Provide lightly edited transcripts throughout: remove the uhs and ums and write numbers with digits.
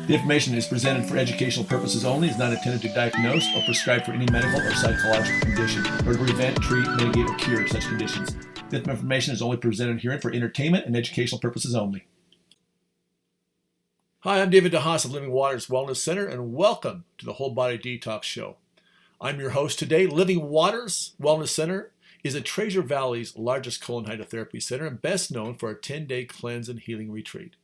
The information is presented for educational purposes only, is not intended to diagnose or prescribe for any medical or psychological condition, or to prevent, treat, mitigate, or cure such conditions. This information is only presented herein for entertainment and educational purposes only. Hi, I'm David DeHaas of Living Waters Wellness Center, and welcome to the Whole Body Detox Show. I'm your host today. Living Waters Wellness Center is a Treasure Valley's largest colon hydrotherapy center and best known for a 10-day cleanse and healing retreat.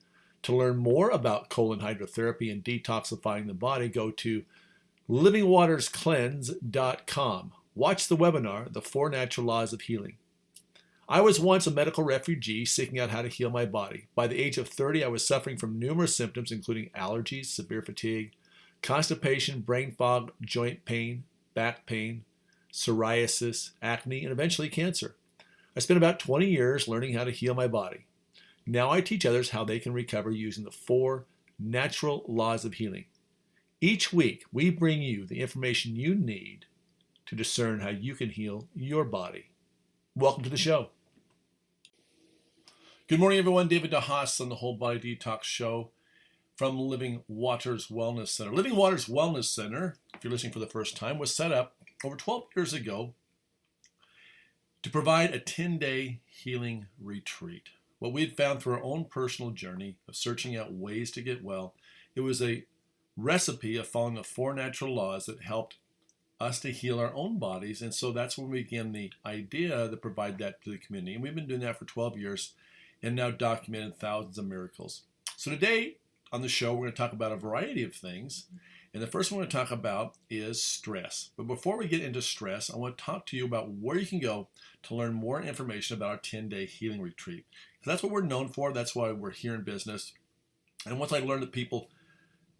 To learn more about colon hydrotherapy and detoxifying the body, go to livingwaterscleanse.com. Watch the webinar, The 4 Natural Laws of Healing. I was once a medical refugee seeking out how to heal my body. By the age of 30, I was suffering from numerous symptoms, including allergies, severe fatigue, constipation, brain fog, joint pain, back pain, psoriasis, acne, and eventually cancer. I spent about 20 years learning how to heal my body. Now I teach others how they can recover using the 4 natural laws of healing. Each week, we bring you the information you need to discern how you can heal your body. Welcome to the show. Good morning, everyone. David DeHaas on the Whole Body Detox Show from Living Waters Wellness Center. Living Waters Wellness Center, if you're listening for the first time, was set up over 12 years ago to provide a 10-day healing retreat. What we had found through our own personal journey of searching out ways to get well, it was a recipe of following the 4 natural laws that helped us to heal our own bodies. And so that's when we began the idea to provide that to the community. And we've been doing that for 12 years and now documented thousands of miracles. So today on the show, we're going to talk about a variety of things. And the first one we're going to talk about is stress. But before we get into stress, I want to talk to you about where you can go to learn more information about our 10-day healing retreat. Because that's what we're known for. That's why we're here in business. And once I learned that people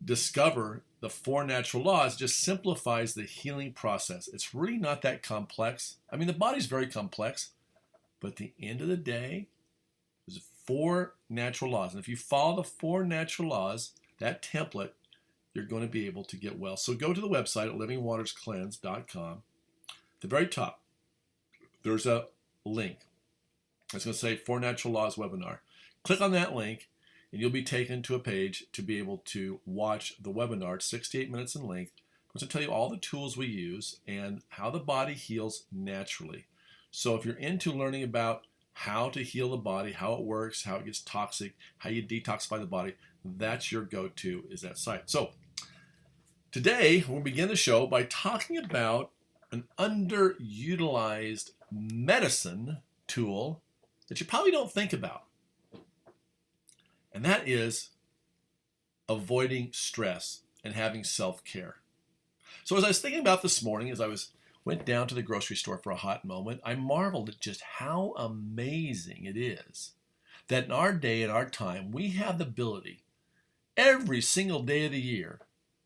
discover the 4 natural laws, it just simplifies the healing process. It's really not that complex. I mean, the body's very complex. But at the end of the day, there's 4 natural laws. And if you follow the 4 natural laws, that template, you're going to be able to get well. So go to the website at livingwaterscleanse.com. At the very top, there's a link. It's going to say 4 Natural Laws webinar. Click on that link, and you'll be taken to a page to be able to watch the webinar. It's 68 minutes in length. It's going to tell you all the tools we use and how the body heals naturally. So if you're into learning about how to heal the body, how it works, how it gets toxic, how you detoxify the body, that's your go-to, is that site. So today, we'll begin the show by talking about an underutilized medicine tool that you probably don't think about. And that is avoiding stress and having self-care. So as I was thinking about this morning, as I went down to the grocery store for a hot moment, I marveled at just how amazing it is that in our day and our time, we have the ability every single day of the year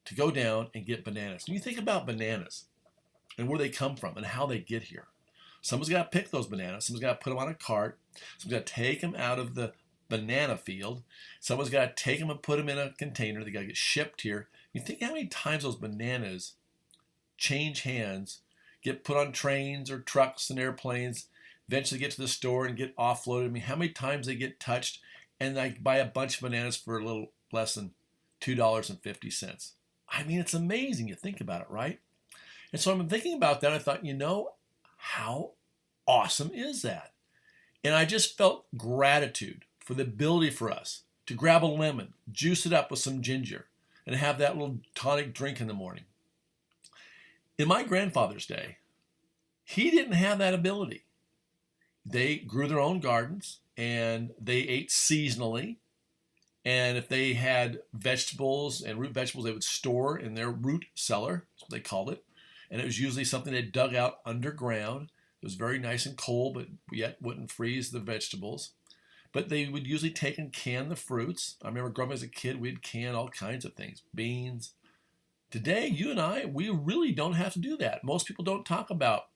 to go down and get bananas. When you think about bananas and where they come from and how they get here, someone's got to pick those bananas. Someone's got to put them on a cart. Someone's got to take them out of the banana field. Someone's got to take them and put them in a container. They got to get shipped here. You think how many times those bananas change hands, get put on trains or trucks and airplanes, eventually get to the store and get offloaded. I mean, how many times they get touched, and I buy a bunch of bananas for a little less than $2.50. I mean, it's amazing. You think about it, right? And so I'm thinking about that. I thought, how awesome is that? And I just felt gratitude for the ability for us to grab a lemon, juice it up with some ginger, and have that little tonic drink in the morning. In my grandfather's day, he didn't have that ability. They grew their own gardens, and they ate seasonally. And if they had vegetables and root vegetables, they would store in their root cellar. That's what they called it. And it was usually something they dug out underground. It was very nice and cold, but yet wouldn't freeze the vegetables. But they would usually take and can the fruits. I remember growing up as a kid, we'd can all kinds of things, beans. Today, you and I, we really don't have to do that. Most people don't talk about,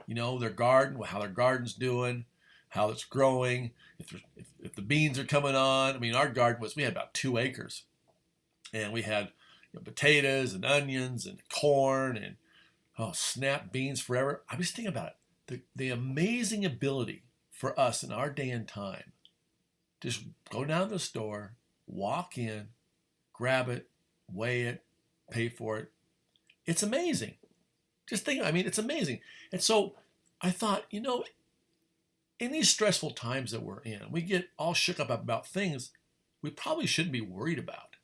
their garden, how their garden's doing, how it's growing, if the beans are coming on. I mean, our garden we had about 2 acres. And we had potatoes and onions and corn and snap beans forever. I was thinking about it. The amazing ability for us in our day and time, just go down to the store, walk in, grab it, weigh it, pay for it. It's amazing. Just think, it's amazing. And so I thought, in these stressful times that we're in, we get all shook up about things we probably shouldn't be worried about.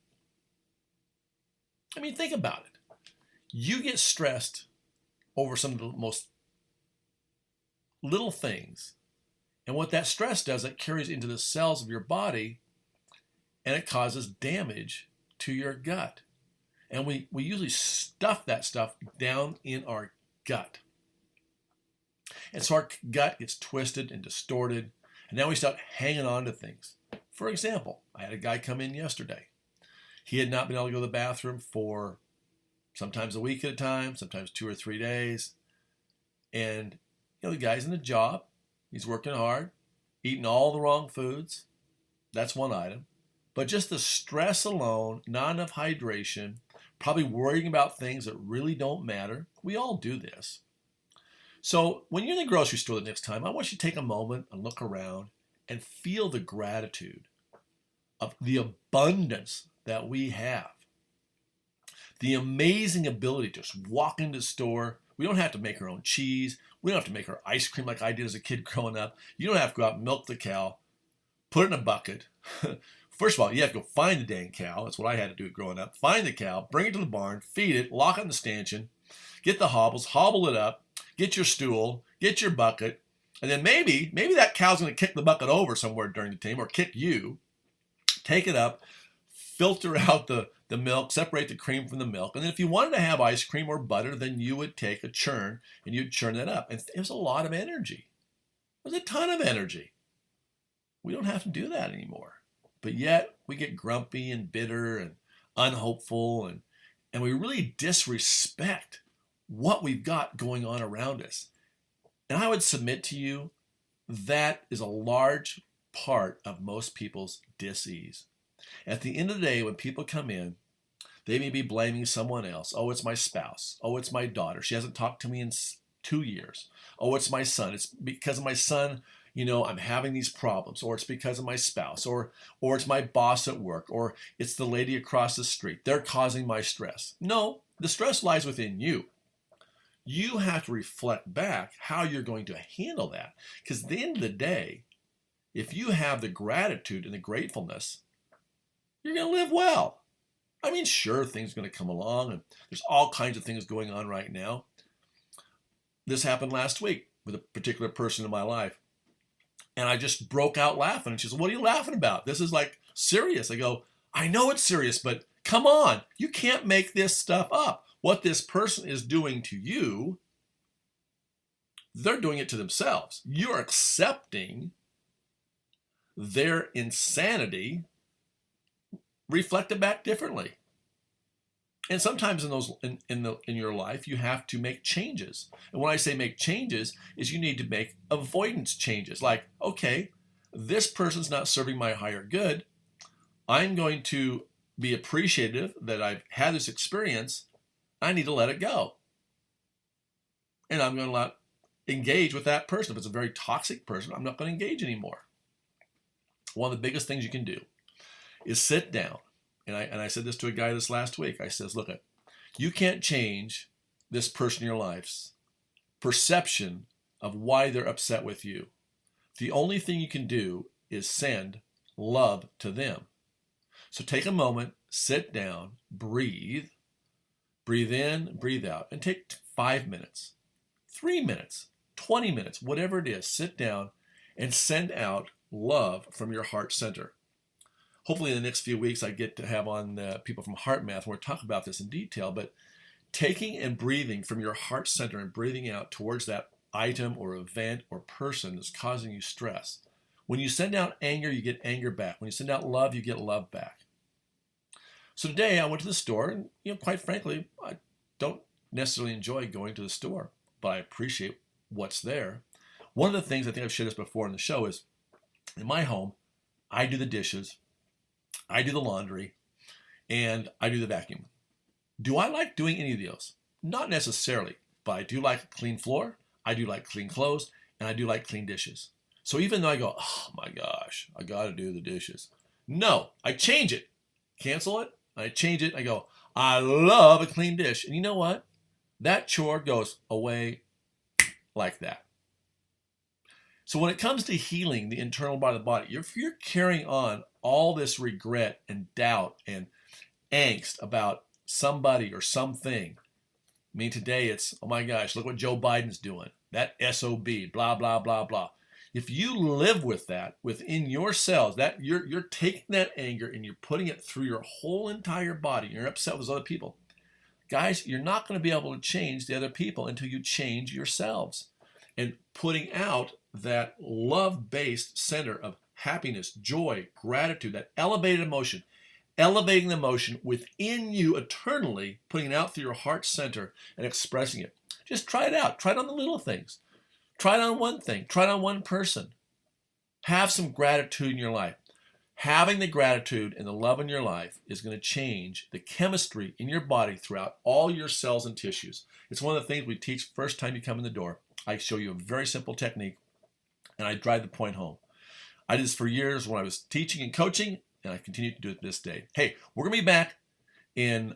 Think about it. You get stressed over some of the most little things. And what that stress does, it carries into the cells of your body and it causes damage to your gut. And we usually stuff that stuff down in our gut. And so our gut gets twisted and distorted. And now we start hanging on to things. For example, I had a guy come in yesterday. He had not been able to go to the bathroom for sometimes a week at a time, sometimes 2 or 3 days. And, the guy's in a job. He's working hard, eating all the wrong foods. That's one item. But just the stress alone, not enough hydration, probably worrying about things that really don't matter. We all do this. So when you're in the grocery store the next time, I want you to take a moment and look around and feel the gratitude of the abundance that we have. The amazing ability to just walk into the store. We don't have to make our own cheese. We don't have to make our ice cream like I did as a kid growing up. You don't have to go out and milk the cow, put it in a bucket. First of all, you have to go find the dang cow. That's what I had to do growing up. Find the cow, bring it to the barn, feed it, lock it in the stanchion, get the hobbles, hobble it up, get your stool, get your bucket, and then maybe that cow's going to kick the bucket over somewhere during the time or kick you. Take it up, filter out the milk, separate the cream from the milk. And then if you wanted to have ice cream or butter, then you would take a churn and you'd churn that up. And it was a lot of energy. It was a ton of energy. We don't have to do that anymore. But yet we get grumpy and bitter and unhopeful and we really disrespect what we've got going on around us. And I would submit to you that is a large part of most people's dis-ease. At the end of the day, when people come in, they may be blaming someone else. Oh, it's my spouse. Oh, it's my daughter. She hasn't talked to me in 2 years. Oh, it's my son. It's because of my son, I'm having these problems. Or it's because of my spouse. Or it's my boss at work. Or it's the lady across the street. They're causing my stress. No, the stress lies within you. You have to reflect back how you're going to handle that. Because at the end of the day, if you have the gratitude and the gratefulness, you're going to live well. Sure, things are going to come along, and there's all kinds of things going on right now. This happened last week with a particular person in my life, and I just broke out laughing, and she said, "What are you laughing about? This is like serious." I go, "I know it's serious, but come on, you can't make this stuff up. What this person is doing to you, they're doing it to themselves. You're accepting their insanity reflected back differently. And sometimes in your life, you have to make changes. And when I say make changes, is you need to make avoidance changes. Like, okay, this person's not serving my higher good. I'm going to be appreciative that I've had this experience. I need to let it go. And I'm going to not engage with that person. If it's a very toxic person, I'm not going to engage anymore. One of the biggest things you can do is sit down. And I said this to a guy this last week. I says, look, you can't change this person in your life's perception of why they're upset with you. The only thing you can do is send love to them. So take a moment, sit down, breathe in, breathe out, and take 5 minutes, 3 minutes, 20 minutes, whatever it is, sit down and send out love from your heart center. Hopefully in the next few weeks I get to have on people from Heart Math, and we'll talk about this in detail, but taking and breathing from your heart center and breathing out towards that item or event or person that's causing you stress. When you send out anger, you get anger back. When you send out love, you get love back. So today I went to the store, and quite frankly, I don't necessarily enjoy going to the store, but I appreciate what's there. One of the things, I think I've shared this before in the show, is in my home, I do the dishes, I do the laundry, and I do the vacuum. Do I like doing any of those? Not necessarily, but I do like a clean floor, I do like clean clothes, and I do like clean dishes. So even though I go, oh my gosh, I got to do the dishes. No, I change it. Cancel it. I change it. I go, I love a clean dish. And you know what? That chore goes away like that. So when it comes to healing the internal part of the body, if you're carrying on all this regret and doubt and angst about somebody or something, I mean, today it's, oh my gosh, look what Joe Biden's doing. That SOB, blah, blah, blah, blah. If you live with that within your cells, that you're taking that anger and you're putting it through your whole entire body, you're upset with other people. Guys, you're not going to be able to change the other people until you change yourselves. And putting out that love-based center of happiness, joy, gratitude, that elevated emotion, elevating the emotion within you eternally, putting it out through your heart center and expressing it. Just try it out. Try it on the little things. Try it on one thing. Try it on one person. Have some gratitude in your life. Having the gratitude and the love in your life is going to change the chemistry in your body throughout all your cells and tissues. It's one of the things we teach first time you come in the door. I show you a very simple technique, and I drive the point home. I did this for years when I was teaching and coaching, and I continue to do it this day. Hey, we're going to be back in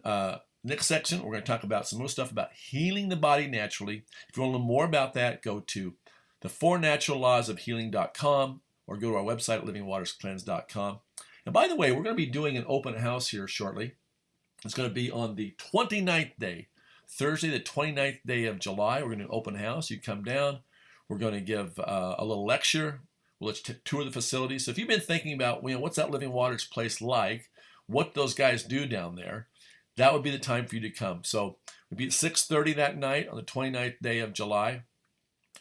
next section. We're going to talk about some more stuff about healing the body naturally. If you want to learn more about that, go to the 4naturallawsofhealing.com or go to our website at livingwaterscleanse.com. And by the way, we're going to be doing an open house here shortly. It's going to be on the 29th day, Thursday, the 29th day of July. We're going to do an open house. You come down. We're going to give a little lecture. We'll let you tour the facility. So if you've been thinking about, what's that Living Waters place like, what those guys do down there, that would be the time for you to come. So it'll be at 6:30 that night on the 29th day of July.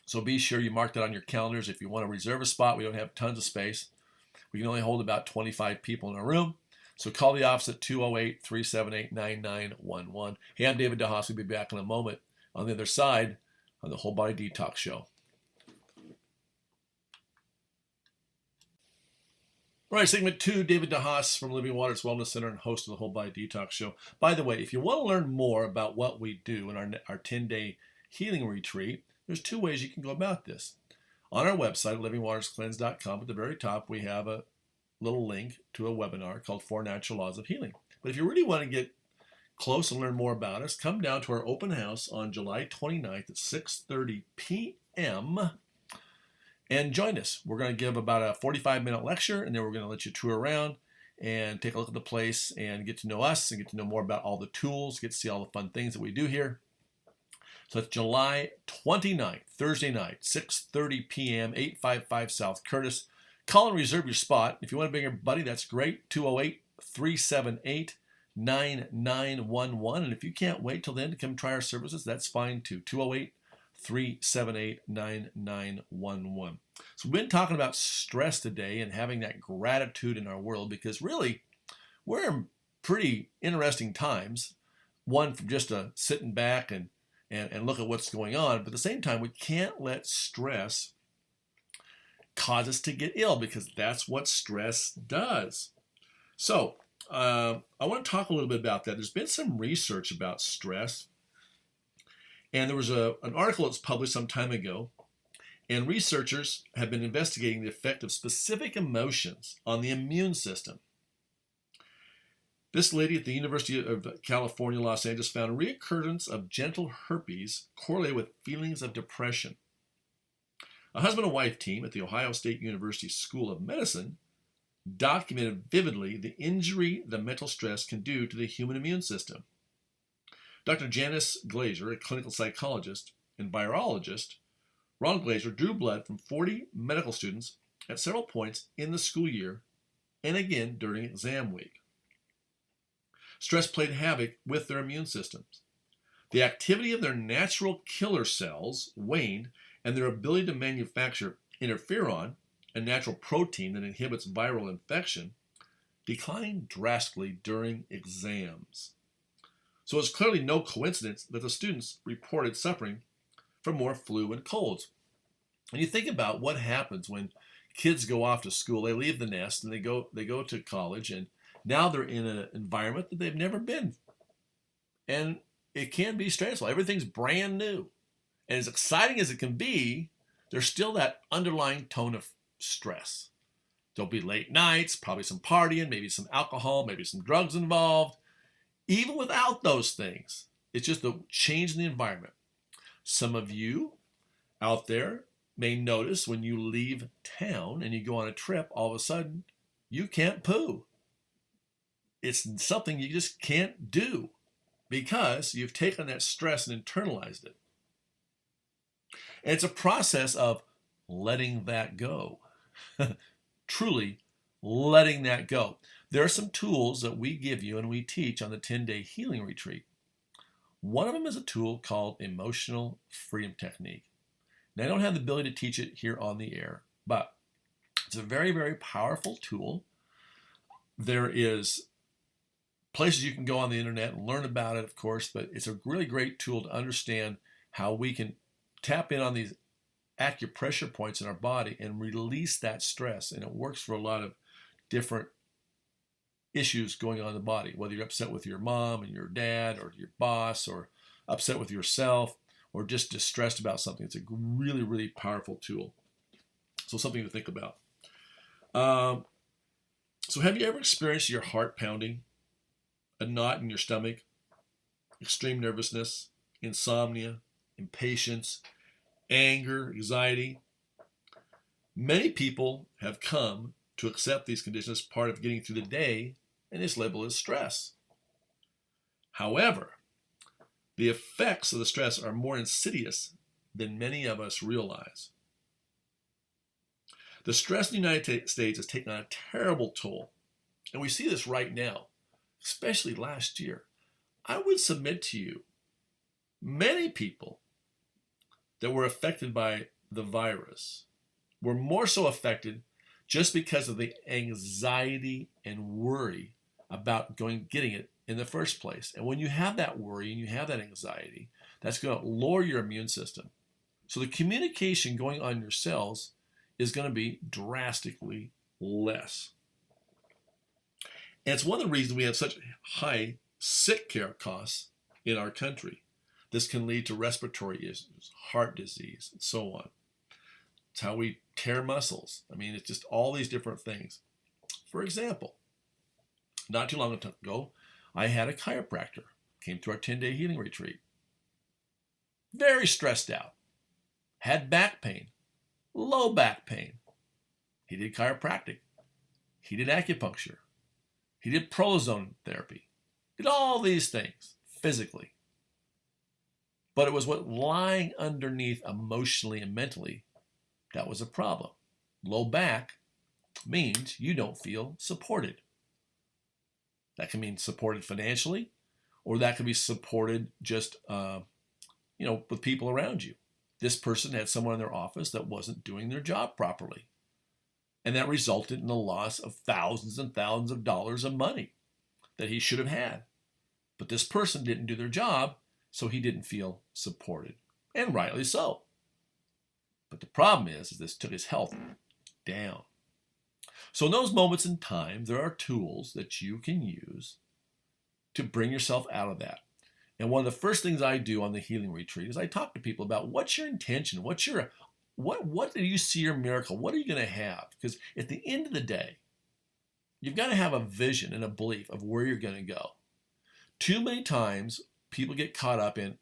So be sure you mark that on your calendars. If you want to reserve a spot, we don't have tons of space. We can only hold about 25 people in a room. So call the office at 208-378-9911. Hey, I'm David DeHaas. We'll be back in a moment on the other side on the Whole Body Detox Show. All right, segment 2, David DeHaas from Living Waters Wellness Center and host of the Whole Body Detox Show. By the way, if you want to learn more about what we do in our 10-day healing retreat, there's 2 ways you can go about this. On our website, livingwaterscleanse.com, at the very top, we have a little link to a webinar called 4 Natural Laws of Healing. But if you really want to get close and learn more about us, come down to our open house on July 29th at 6:30 p.m., and join us. We're going to give about a 45-minute lecture, and then we're going to let you tour around and take a look at the place and get to know us and get to know more about all the tools, get to see all the fun things that we do here. So it's July 29th, Thursday night, 6:30 p.m., 855 South Curtis. Call and reserve your spot. If you want to bring your buddy, that's great, 208-378-9911. And if you can't wait till then to come try our services, that's fine too, 208-378-9911. So we've been talking about stress today and having that gratitude in our world because really we're in pretty interesting times. One, from just sitting back and look at what's going on. But at the same time, we can't let stress cause us to get ill because that's what stress does. So I want to talk a little bit about that. There's been some research about stress. And there was an article that's published some time ago. And researchers have been investigating the effect of specific emotions on the immune system. This lady at the University of California, Los Angeles, found reoccurrence of genital herpes correlated with feelings of depression. A husband and wife team at the Ohio State University School of Medicine documented vividly the injury the mental stress can do to the human immune system. Dr. Janice Glazer, a clinical psychologist and virologist, Ron Glazer drew blood from 40 medical students at several points in the school year and again during exam week. Stress played havoc with their immune systems. The activity of their natural killer cells waned, and their ability to manufacture interferon, a natural protein that inhibits viral infection, declined drastically during exams. So it's clearly no coincidence that the students reported suffering from more flu and colds. And you think about what happens when kids go off to school, they leave the nest and they go to college, and now they're in an environment that they've never been. And it can be stressful. Everything's brand new. And as exciting as it can be, there's still that underlying tone of stress. There'll be late nights, probably some partying, maybe some alcohol, maybe some drugs involved. Even without those things, it's just a change in the environment. Some of you out there may notice when you leave town and you go on a trip, all of a sudden, you can't poo. It's something you just can't do because you've taken that stress and internalized it. And it's a process of letting that go. Truly letting that go. There are some tools that we give you and we teach on the 10-day healing retreat. One of them is a tool called Emotional Freedom Technique. Now, I don't have the ability to teach it here on the air, but it's a very, very powerful tool. There is places you can go on the internet and learn about it, of course, but it's a really great tool to understand how we can tap in on these acupressure points in our body and release that stress. And it works for a lot of different issues going on in the body, whether you're upset with your mom and your dad or your boss, or upset with yourself, or just distressed about something. It's a really, really powerful tool. So something to think about. So have you ever experienced your heart pounding, a knot in your stomach, extreme nervousness, insomnia, impatience, anger, anxiety? Many people have come to accept these conditions as part of getting through the day, and it's labeled as stress. However, the effects of the stress are more insidious than many of us realize. The stress in the United States has taken on a terrible toll, and we see this right now, especially last year. I would submit to you, many people that were affected by the virus were more so affected just because of the anxiety and worry about getting it in the first place. And when you have that worry and you have that anxiety, that's going to lower your immune system. So the communication going on in your cells is going to be drastically less. And it's one of the reasons we have such high sick care costs in our country. This can lead to respiratory issues, heart disease, and so on. It's how we tear muscles. I mean, it's just all these different things. For example, not too long ago, I had a chiropractor, came to our 10-day healing retreat. Very stressed out, had back pain, low back pain. He did chiropractic. He did acupuncture. He did prolozone therapy. Did all these things physically. But it was what lying underneath emotionally and mentally that was a problem. Low back means you don't feel supported. That can mean supported financially, or that can be supported just, with people around you. This person had someone in their office that wasn't doing their job properly. And that resulted in the loss of thousands and thousands of dollars of money that he should have had. But this person didn't do their job, so he didn't feel supported. And rightly so. But the problem is this took his health down. So in those moments in time, there are tools that you can use to bring yourself out of that. And one of the first things I do on the healing retreat is I talk to people about what's your intention, what do you see your miracle, what are you going to have? Because at the end of the day, you've got to have a vision and a belief of where you're going to go. Too many times people get caught up in,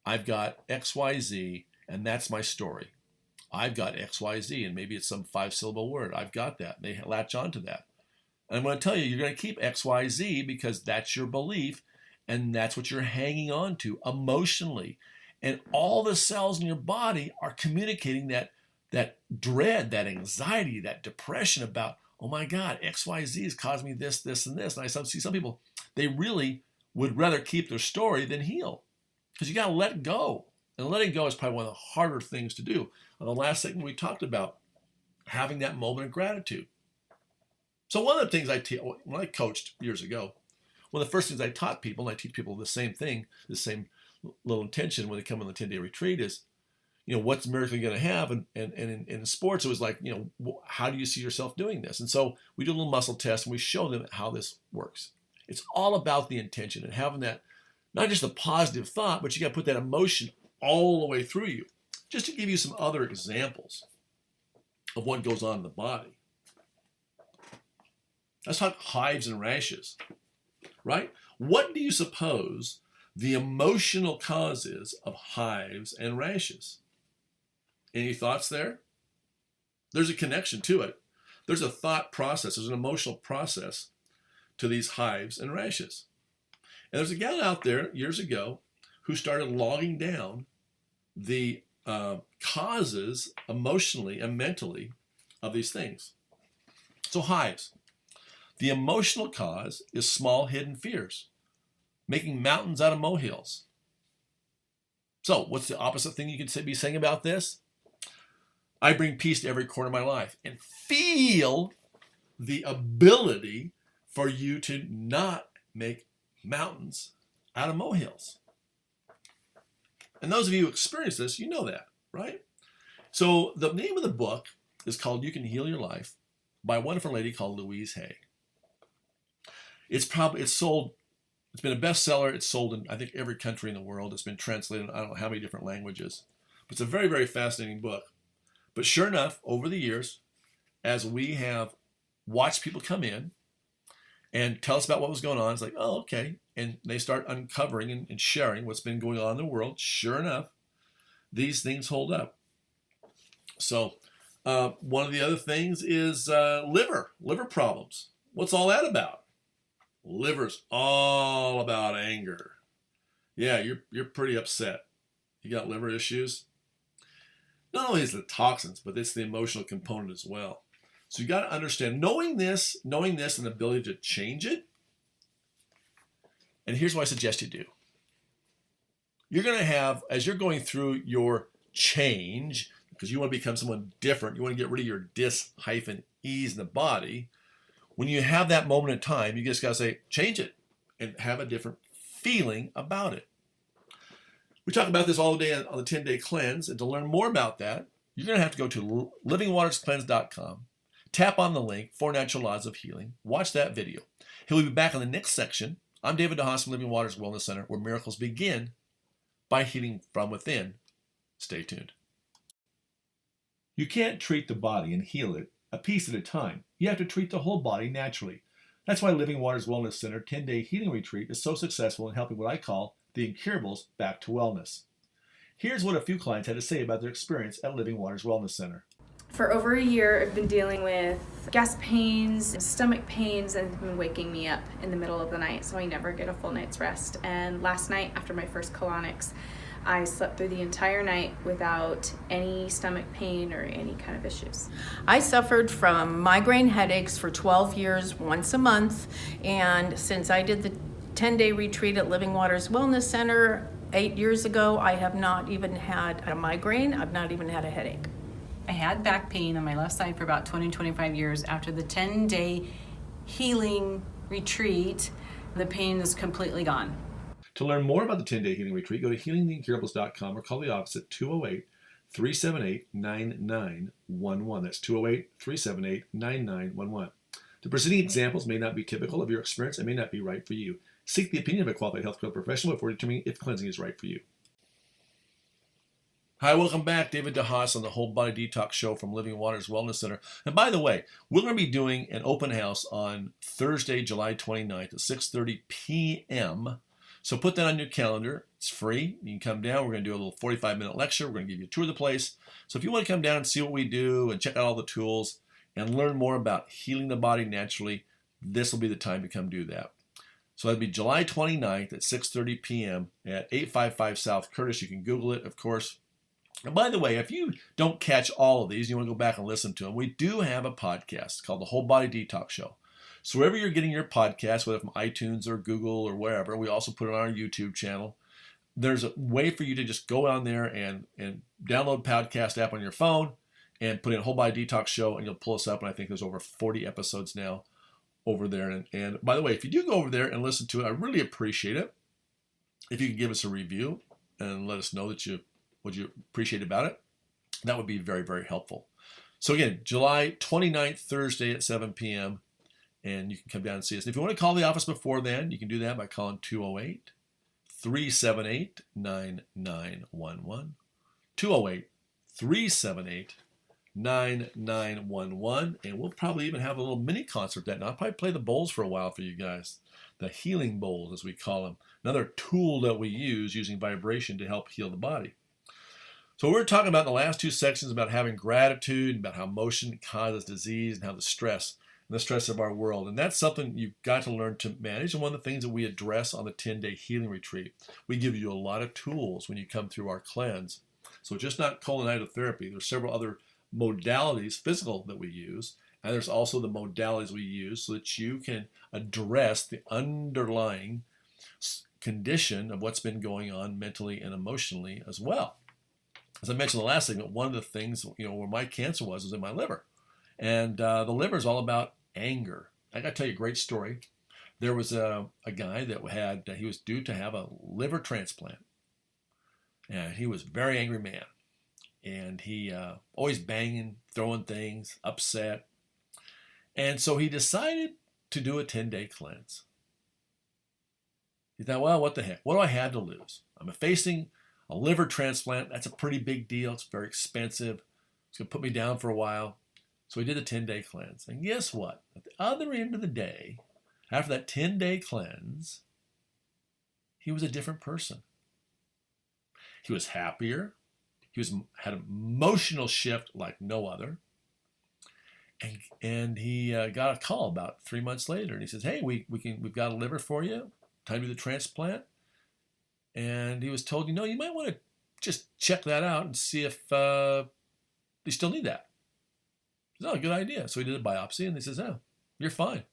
I've got XYZ and that's my story. I've got XYZ, and maybe it's some 5-syllable word. I've got that. They latch onto that. And I'm going to tell you, you're going to keep XYZ because that's your belief, and that's what you're hanging on to emotionally. And all the cells in your body are communicating that dread, that anxiety, that depression about, oh my God, XYZ has caused me this, this, and this. And I see some people, they really would rather keep their story than heal, because you got to let go. And letting go is probably one of the harder things to do. On the last segment, we talked about having that moment of gratitude. So one of the things when I coached years ago, one of the first things I taught people, and I teach people the same thing, the same little intention when they come on the 10-day retreat is, what's the miracle you're going to have? And in sports, it was like, how do you see yourself doing this? And so we do a little muscle test, and we show them how this works. It's all about the intention and having that, not just a positive thought, but you got to put that emotion all the way through you. Just to give you some other examples of what goes on in the body. Let's talk hives and rashes, right? What do you suppose the emotional cause is of hives and rashes? Any thoughts there? There's a connection to it. There's a thought process, there's an emotional process to these hives and rashes. And there's a gal out there years ago who started logging down the causes emotionally and mentally of these things. So hives. The emotional cause is small hidden fears, making mountains out of molehills. So what's the opposite thing you could be saying about this? I bring peace to every corner of my life and feel the ability for you to not make mountains out of molehills. And those of you who experience this, you know that, right? So the name of the book is called You Can Heal Your Life by a wonderful lady called Louise Hay. It's been a bestseller. It's sold in, I think, every country in the world. It's been translated in I don't know how many different languages. But it's a very, very fascinating book. But sure enough, over the years, as we have watched people come in and tell us about what was going on, it's like, oh, okay. And they start uncovering and sharing what's been going on in the world. Sure enough, these things hold up. So one of the other things is liver problems. What's all that about? Liver's all about anger. Yeah, you're pretty upset. You got liver issues. Not only is it the toxins, but it's the emotional component as well. So you got to understand, knowing this and the ability to change it. And here's what I suggest you do. You're going to have, as you're going through your change, because you want to become someone different, you want to get rid of your dis-ease in the body. When you have that moment in time, you just got to say, change it and have a different feeling about it. We talk about this all day on the 10-day cleanse. And to learn more about that, you're going to have to go to livingwaterscleanse.com, tap on the link, 4 Natural Laws of Healing, watch that video. He'll be back in the next section. I'm David DeHaas from Living Waters Wellness Center, where miracles begin by healing from within. Stay tuned. You can't treat the body and heal it a piece at a time. You have to treat the whole body naturally. That's why Living Waters Wellness Center 10-day healing retreat is so successful in helping what I call the incurables back to wellness. Here's what a few clients had to say about their experience at Living Waters Wellness Center. For over a year, I've been dealing with gas pains, stomach pains, and it's been waking me up in the middle of the night, so I never get a full night's rest. And last night, after my first colonics, I slept through the entire night without any stomach pain or any kind of issues. I suffered from migraine headaches for 12 years, once a month, and since I did the 10-day retreat at Living Waters Wellness Center 8 years ago, I have not even had a migraine. I've not even had a headache. I had back pain on my left side for about 25 years. After the 10-day healing retreat, the pain is completely gone. To learn more about the 10-day healing retreat, go to healingtheincurables.com or call the office at 208-378-9911. That's 208-378-9911. The preceding examples may not be typical of your experience and may not be right for you. Seek the opinion of a qualified healthcare professional before determining if cleansing is right for you. Hi, welcome back. David DeHaas on the Whole Body Detox Show from Living Waters Wellness Center. And by the way, we're going to be doing an open house on Thursday, July 29th at 6:30 p.m. So put that on your calendar. It's free. You can come down. We're going to do a little 45-minute lecture. We're going to give you a tour of the place. So if you want to come down and see what we do and check out all the tools and learn more about healing the body naturally, this will be the time to come do that. So that'll be July 29th at 6:30 p.m. at 855 South Curtis. You can Google it, of course. And by the way, if you don't catch all of these, you want to go back and listen to them, we do have a podcast called the Whole Body Detox Show. So wherever you're getting your podcast, whether from iTunes or Google or wherever, we also put it on our YouTube channel. There's a way for you to just go on there and download podcast app on your phone and put in Whole Body Detox Show, and you'll pull us up. And I think there's over 40 episodes now over there. And by the way, if you do go over there and listen to it, I really appreciate it. If you can give us a review and let us know what you appreciate about it, that would be very, very helpful. So again, July 29th, Thursday at 7 p.m., and you can come down and see us. And if you want to call the office before then, you can do that by calling 208-378-9911. 208-378-9911. And we'll probably even have a little mini concert that night. I'll probably play the bowls for a while for you guys. the healing bowls, as we call them. Another tool that we use using vibration to help heal the body. So we're talking about in the last two sections about having gratitude, about how emotion causes disease, and how the stress of our world. And that's something you've got to learn to manage. And one of the things that we address on the 10-day healing retreat, we give you a lot of tools when you come through our cleanse. So it's just not colon therapy. There's several other modalities, physical, that we use. And there's also the modalities we use so that you can address the underlying condition of what's been going on mentally and emotionally as well. As I mentioned in the last segment, one of the things, where my cancer was in my liver. And the liver is all about anger. I got to tell you a great story. There was a guy that he was due to have a liver transplant. And he was a very angry man. And he always banging, throwing things, upset. And so he decided to do a 10-day cleanse. He thought, well, what the heck? What do I have to lose? I'm facing a liver transplant. That's a pretty big deal. It's very expensive. It's going to put me down for a while. So he did a 10-day cleanse. And guess what? At the other end of the day, after that 10-day cleanse, he was a different person. He was happier. He had an emotional shift like no other. And he got a call about 3 months later. And he says, hey, we've got a liver for you. Time to do the transplant. And he was told, you might want to just check that out and see if you still need that. He said, oh, good idea. So he did a biopsy, and he says, oh, you're fine.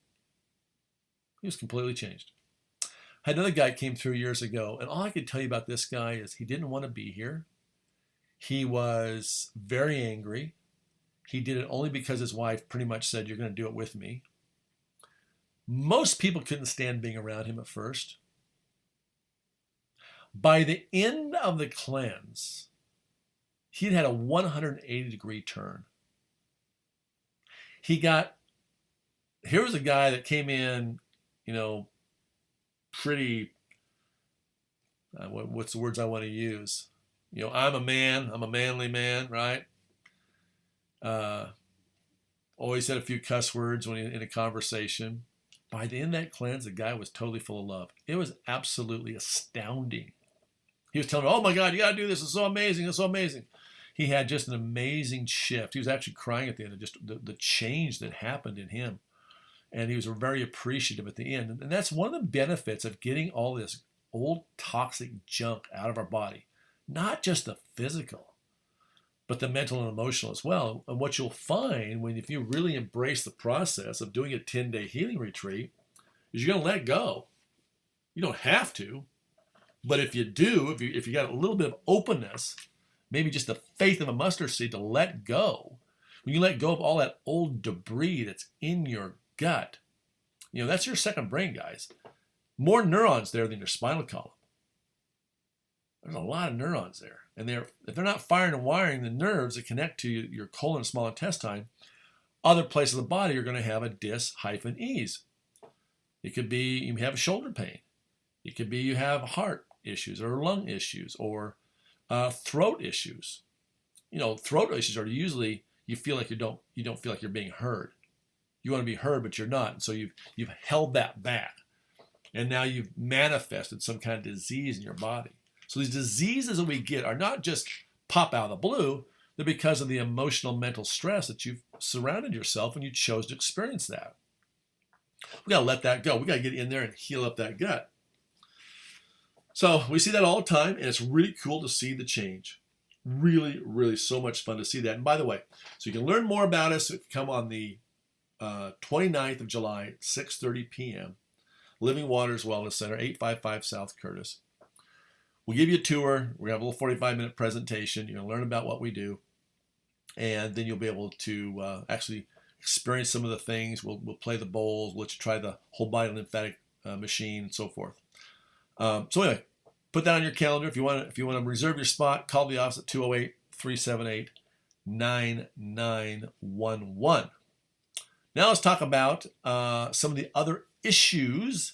He was completely changed. I had another guy came through years ago, and all I could tell you about this guy is he didn't want to be here. He was very angry. He did it only because his wife pretty much said, you're going to do it with me. Most people couldn't stand being around him at first. By the end of the cleanse, he'd had a 180-degree turn. Here was a guy that came in, pretty, what's the words I want to use? I'm a man, I'm a manly man, right? Always had a few cuss words when in a conversation. By the end of that cleanse, the guy was totally full of love. It was absolutely astounding. He was telling me, oh my God, you got to do this. It's so amazing. It's so amazing. He had just an amazing shift. He was actually crying at the end of just the change that happened in him. And he was very appreciative at the end. And that's one of the benefits of getting all this old toxic junk out of our body. Not just the physical, but the mental and emotional as well. And what you'll find if you really embrace the process of doing a 10-day healing retreat is you're going to let go. You don't have to, but if you do, if you got a little bit of openness, maybe just the faith of a mustard seed to let go, when you let go of all that old debris that's in your gut, that's your second brain, guys. More neurons there than your spinal column. There's a lot of neurons there. And if they're not firing and wiring the nerves that connect to your colon and small intestine, other places of the body are going to have a dis-ease. It could be you have shoulder pain. It could be you have heart issues or lung issues or throat issues. Throat issues are usually you feel like you don't feel like you're being heard. You want to be heard, but you're not. And so you've held that back. And now you've manifested some kind of disease in your body. So these diseases that we get are not just pop out of the blue. They're because of the emotional, mental stress that you've surrounded yourself and you chose to experience that. We got to let that go. We got to get in there and heal up that gut. So we see that all the time, and it's really cool to see the change. Really, really so much fun to see that. And by the way, so you can learn more about us if you come on the 29th of July, 6:30 p.m., Living Waters Wellness Center, 855 South Curtis. We'll give you a tour. We have a little 45-minute presentation. You're going to learn about what we do. And then you'll be able to actually experience some of the things. We'll play the bowls. We'll let you try the whole body lymphatic machine and so forth. So anyway, put that on your calendar. If you want to reserve your spot, call the office at 208-378-9911. Now let's talk about some of the other issues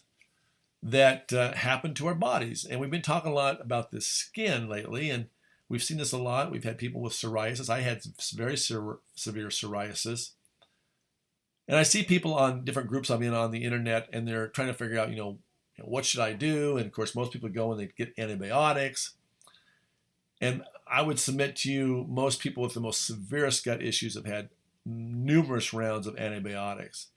that happen to our bodies. And we've been talking a lot about the skin lately, and we've seen this a lot. We've had people with psoriasis. I had very severe psoriasis. And I see people on different groups I'm in on the internet, and they're trying to figure out, what should I do? And of course, most people go and they get antibiotics. And I would submit to you, most people with the most severest gut issues have had numerous rounds of antibiotics.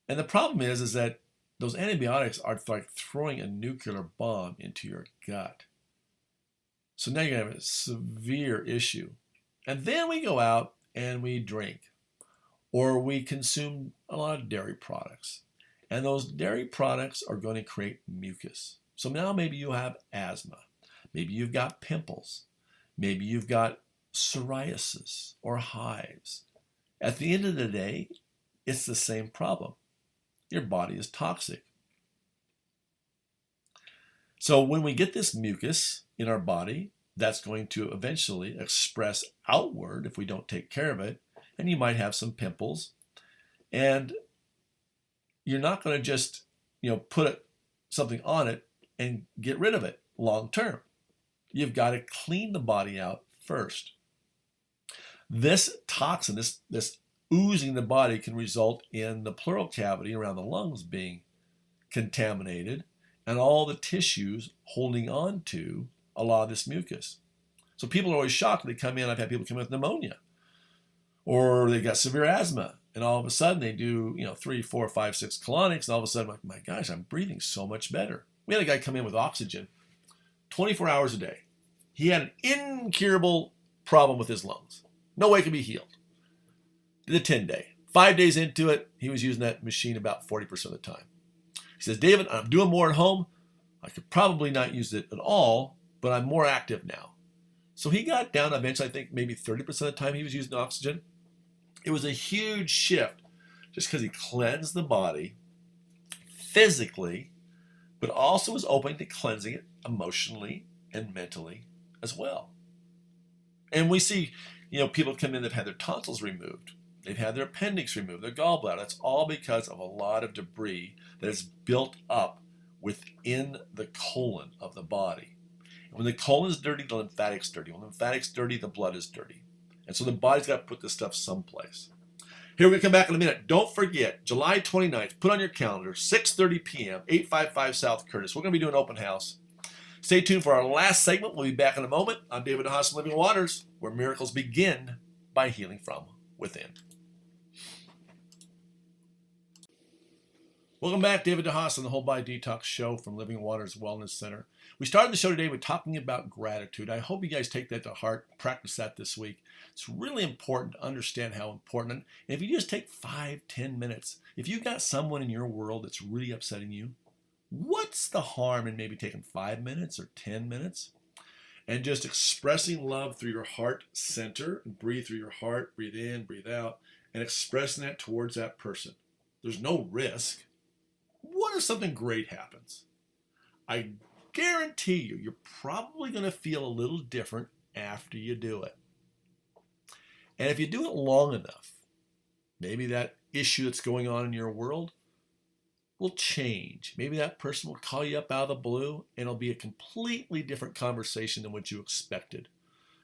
And the problem is that those antibiotics are like throwing a nuclear bomb into your gut. So now you're going to have a severe issue. And then we go out and we drink, or we consume a lot of dairy products. And those dairy products are going to create mucus. So now maybe you have asthma. Maybe you've got pimples. Maybe you've got psoriasis or hives. At the end of the day, it's the same problem. Your body is toxic. So when we get this mucus in our body, that's going to eventually express outward if we don't take care of it. And you might have some pimples. And you're not going to just, put something on it and get rid of it long term. You've got to clean the body out first. This toxin, this oozing the body can result in the pleural cavity around the lungs being contaminated and all the tissues holding on to a lot of this mucus. So people are always shocked when they come in. I've had people come in with pneumonia, or they got severe asthma, and all of a sudden they do 3, 4, 5, 6 colonics, and all of a sudden I'm like, my gosh, I'm breathing so much better. We had a guy come in with oxygen 24 hours a day. He had an incurable problem with his lungs. No way it could be healed. Did a 10-day. 5 days into it, he was using that machine about 40% of the time. He says, David, I'm doing more at home. I could probably not use it at all, but I'm more active now. So he got down eventually, I think maybe 30% of the time he was using oxygen. It was a huge shift just because he cleansed the body physically, but also was open to cleansing it emotionally and mentally as well. And we see, people come in that have had their tonsils removed. They've had their appendix removed, their gallbladder. That's all because of a lot of debris that is built up within the colon of the body. And when the colon is dirty, the lymphatic's dirty. When the lymphatic's dirty, the blood is dirty. And so the body's got to put this stuff someplace. Here, we're going to come back in a minute. Don't forget, July 29th, put on your calendar, 6:30 p.m., 855 South Curtis. We're going to be doing open house. Stay tuned for our last segment. We'll be back in a moment. I'm David DeHaas from Living Waters, where miracles begin by healing from within. Welcome back, David DeHaas on the Whole Body Detox Show from Living Waters Wellness Center. We started the show today with talking about gratitude. I hope you guys take that to heart, practice that this week. It's really important to understand how important. And if you just take 5-10 minutes, if you've got someone in your world that's really upsetting you, what's the harm in maybe taking 5 minutes or 10 minutes and just expressing love through your heart center, and breathe through your heart, breathe in, breathe out, and expressing that towards that person. There's no risk. What if something great happens? I guarantee you're probably going to feel a little different after you do it. And if you do it long enough, maybe that issue that's going on in your world will change. Maybe that person will call you up out of the blue and it'll be a completely different conversation than what you expected.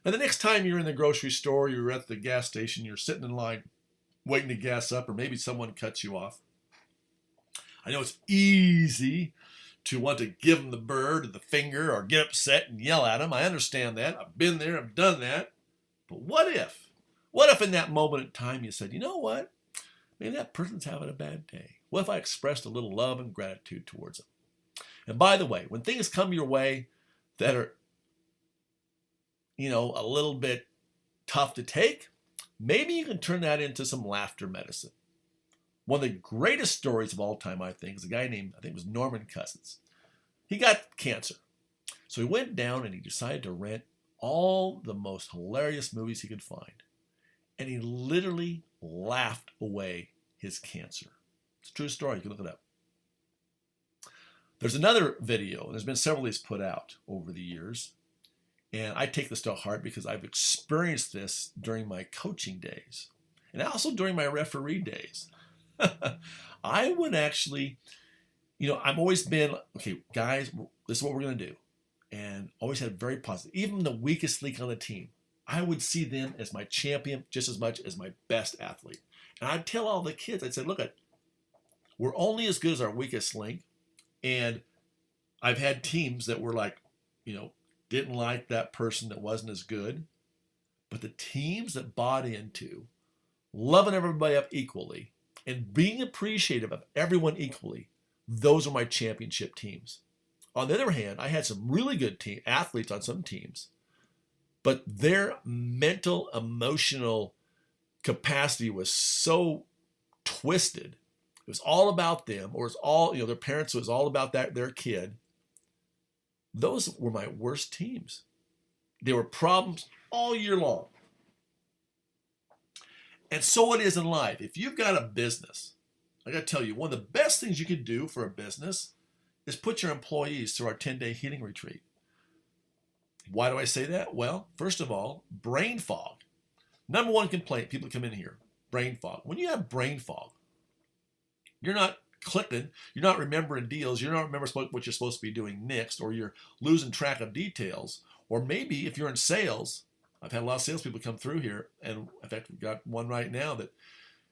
And the next time you're in the grocery store, you're at the gas station, you're sitting in line waiting to gas up, or maybe someone cuts you off. I know it's easy to want to give them the bird or the finger or get upset and yell at them. I understand that. I've been there. I've done that. But what if? What if in that moment in time you said, you know what? Maybe that person's having a bad day. What if I expressed a little love and gratitude towards them? And by the way, when things come your way that are, a little bit tough to take, maybe you can turn that into some laughter medicine. One of the greatest stories of all time, I think, is a guy named, I think it was Norman Cousins. He got cancer. So he went down and he decided to rent all the most hilarious movies he could find. And he literally laughed away his cancer. It's a true story. You can look it up. There's another video, and there's been several of these put out over the years. And I take this to heart because I've experienced this during my coaching days and also during my referee days. I would actually, I've always been, okay, guys, this is what we're going to do. And always had very positive. Even the weakest link on the team, I would see them as my champion just as much as my best athlete. And I'd tell all the kids, I'd say, look, we're only as good as our weakest link. And I've had teams that were like, didn't like that person that wasn't as good. But the teams that bought into loving everybody up equally and being appreciative of everyone equally, those are my championship teams. On the other hand, I had some really good athletes on some teams, but their mental, emotional capacity was so twisted. It was all about them, or it's all, their parents, it was all about their kid. Those were my worst teams. There were problems all year long. And so it is in life. If you've got a business, I got to tell you, one of the best things you can do for a business is put your employees through our 10-day healing retreat. Why do I say that? Well, first of all, brain fog. Number one complaint, people come in here, brain fog. When you have brain fog, you're not clicking, you're not remembering deals, you don't remember what you're supposed to be doing next, or you're losing track of details. Or maybe if you're in sales, I've had a lot of salespeople come through here, and in fact, we've got one right now that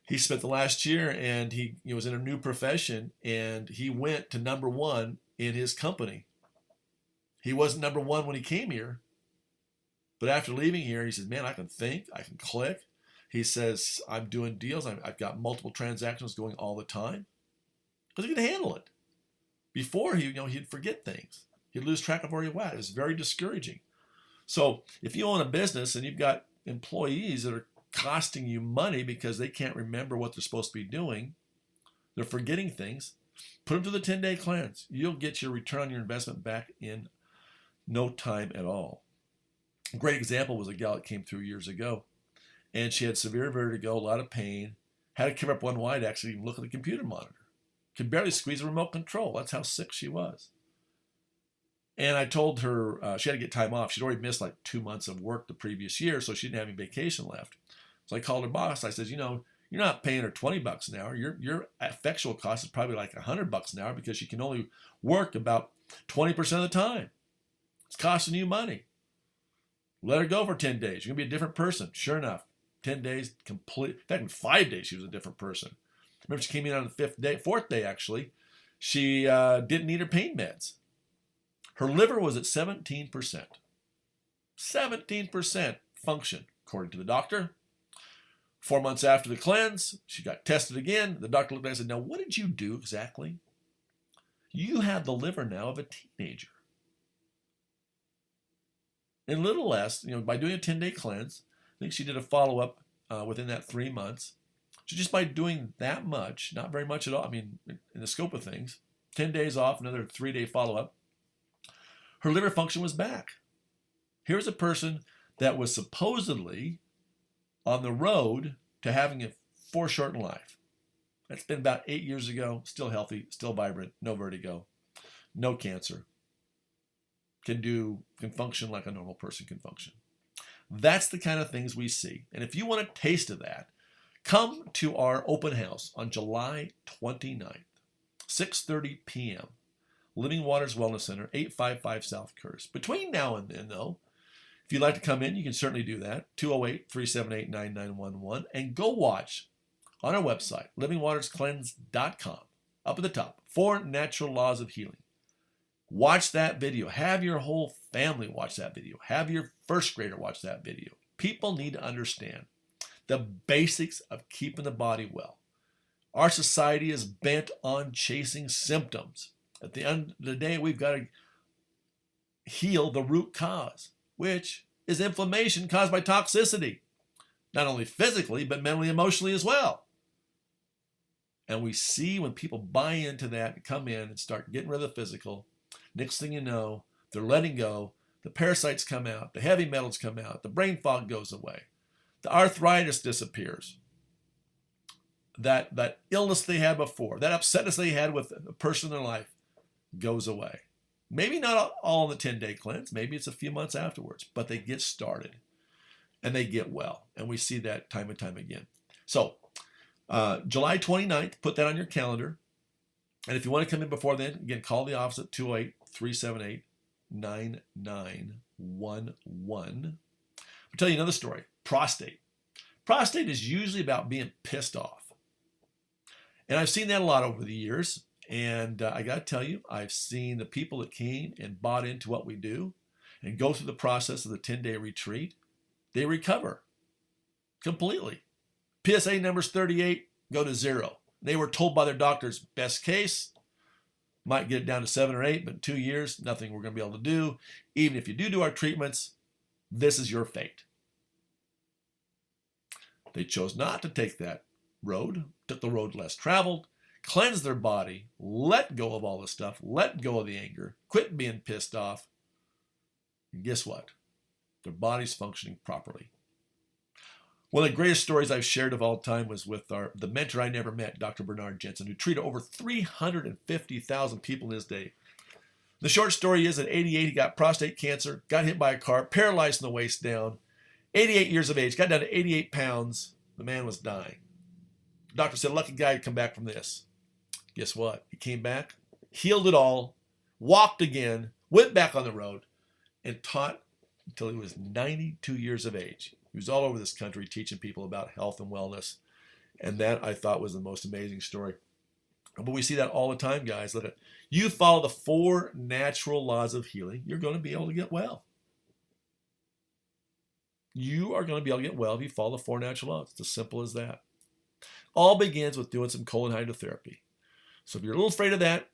he spent the last year and he was in a new profession, and he went to number one in his company. He wasn't number one when he came here, but after leaving here, he says, man, I can think, I can click. He says, I'm doing deals. I've got multiple transactions going all the time because he could handle it. Before, he'd forget things. He'd lose track of where he was. It was very discouraging. So if you own a business and you've got employees that are costing you money because they can't remember what they're supposed to be doing, they're forgetting things, put them to the 10-day cleanse. You'll get your return on your investment back in no time at all. A great example was a gal that came through years ago, and she had severe vertigo, a lot of pain, had to cover up one eye to actually even look at the computer monitor. Could barely squeeze a remote control. That's how sick she was. And I told her she had to get time off. She'd already missed like 2 months of work the previous year, so she didn't have any vacation left. So I called her boss. I said, you're not paying her $20 an hour. Your effectual cost is probably like $100 an hour because she can only work about 20% of the time. It's costing you money. Let her go for 10 days. You're going to be a different person. Sure enough, 10 days, complete. In fact, in 5 days, she was a different person. Remember, she came in on the fourth day, actually. She didn't need her pain meds. Her liver was at 17%. 17% function, according to the doctor. 4 months after the cleanse, she got tested again. The doctor looked at her and said, now, what did you do exactly? You have the liver now of a teenager. And a little less, by doing a 10-day cleanse, I think she did a follow-up within that 3 months. So just by doing that much, not very much at all, in the scope of things, 10 days off, another 3-day follow-up, her liver function was back. Here's a person that was supposedly on the road to having a foreshortened life. That's been about 8 years ago, still healthy, still vibrant, no vertigo, no cancer. Can function like a normal person can function. That's the kind of things we see. And if you want a taste of that, come to our open house on July 29th, 6:30 p.m. Living Waters Wellness Center, 855 South Curse. Between now and then, though, if you'd like to come in, you can certainly do that. 208-378-9911. And go watch on our website, livingwaterscleanse.com. Up at the top, 4 Natural Laws of Healing. Watch that video. Have your whole family watch that video. Have your first grader watch that video. People need to understand the basics of keeping the body well. Our society is bent on chasing symptoms. At the end of the day, we've got to heal the root cause, which is inflammation caused by toxicity, not only physically, but mentally, emotionally as well. And we see when people buy into that and come in and start getting rid of the physical, next thing you know, they're letting go, the parasites come out, the heavy metals come out, the brain fog goes away, the arthritis disappears, that illness they had before, that upsetness they had with a person in their life goes away. Maybe not all in the 10-day cleanse, maybe it's a few months afterwards, but they get started and they get well. And we see that time and time again. So July 29th, put that on your calendar. And if you want to come in before then, again, call the office at 208-378-9911. I'll tell you another story. Prostate. Prostate is usually about being pissed off. And I've seen that a lot over the years. And I got to tell you, I've seen the people that came and bought into what we do and go through the process of the 10-day retreat, they recover completely. PSA numbers 38 go to 0. They were told by their doctors, best case, might get it down to 7 or 8, but in 2 years, nothing we're going to be able to do. Even if you do our treatments, this is your fate. They chose not to take that road, took the road less traveled, cleansed their body, let go of all the stuff, let go of the anger, quit being pissed off. And guess what? Their body's functioning properly. One of the greatest stories I've shared of all time was with the mentor I never met, Dr. Bernard Jensen, who treated over 350,000 people in his day. The short story is at 88, he got prostate cancer, got hit by a car, paralyzed from the waist down, 88 years of age, got down to 88 pounds. The man was dying. The doctor said, lucky guy to come back from this. Guess what? He came back, healed it all, walked again, went back on the road, and taught until he was 92 years of age. He was all over this country teaching people about health and wellness. And that, I thought, was the most amazing story. But we see that all the time, guys. Look at, you follow the 4 natural laws of healing, you're going to be able to get well. You are going to be able to get well if you follow the 4 natural laws. It's as simple as that. All begins with doing some colon hydrotherapy. So if you're a little afraid of that,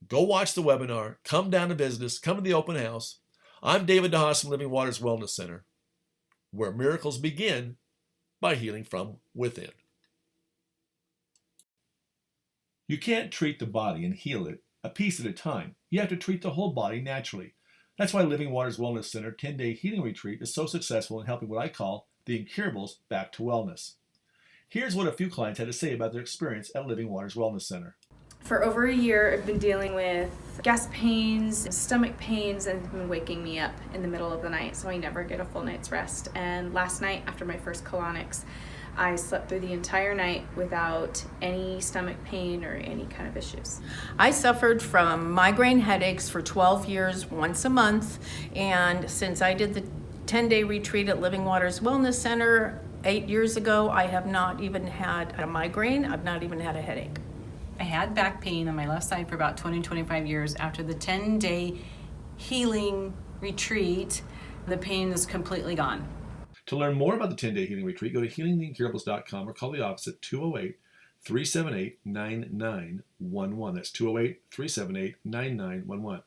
go watch the webinar, come down to visit us, come to the open house. I'm David DeHaas from Living Waters Wellness Center, where miracles begin by healing from within. You can't treat the body and heal it a piece at a time. You have to treat the whole body naturally. That's why Living Waters Wellness Center 10-day healing retreat is so successful in helping what I call the incurables back to wellness. Here's what a few clients had to say about their experience at Living Waters Wellness Center. For over a year, I've been dealing with gas pains, stomach pains, and it's been waking me up in the middle of the night, so I never get a full night's rest. And last night, after my first colonics, I slept through the entire night without any stomach pain or any kind of issues. I suffered from migraine headaches for 12 years, once a month, and since I did the 10-day retreat at Living Waters Wellness Center 8 years ago, I have not even had a migraine. I've not even had a headache. I had back pain on my left side for about 25 years. After the 10-day healing retreat, the pain is completely gone. To learn more about the 10-day healing retreat, go to healingtheincurables.com or call the office at 208-378-9911. That's 208-378-9911.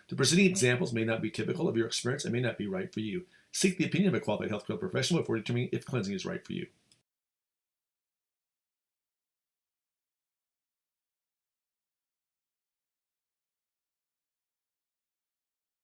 The preceding examples may not be typical of your experience and may not be right for you. Seek the opinion of a qualified healthcare professional before determining if cleansing is right for you.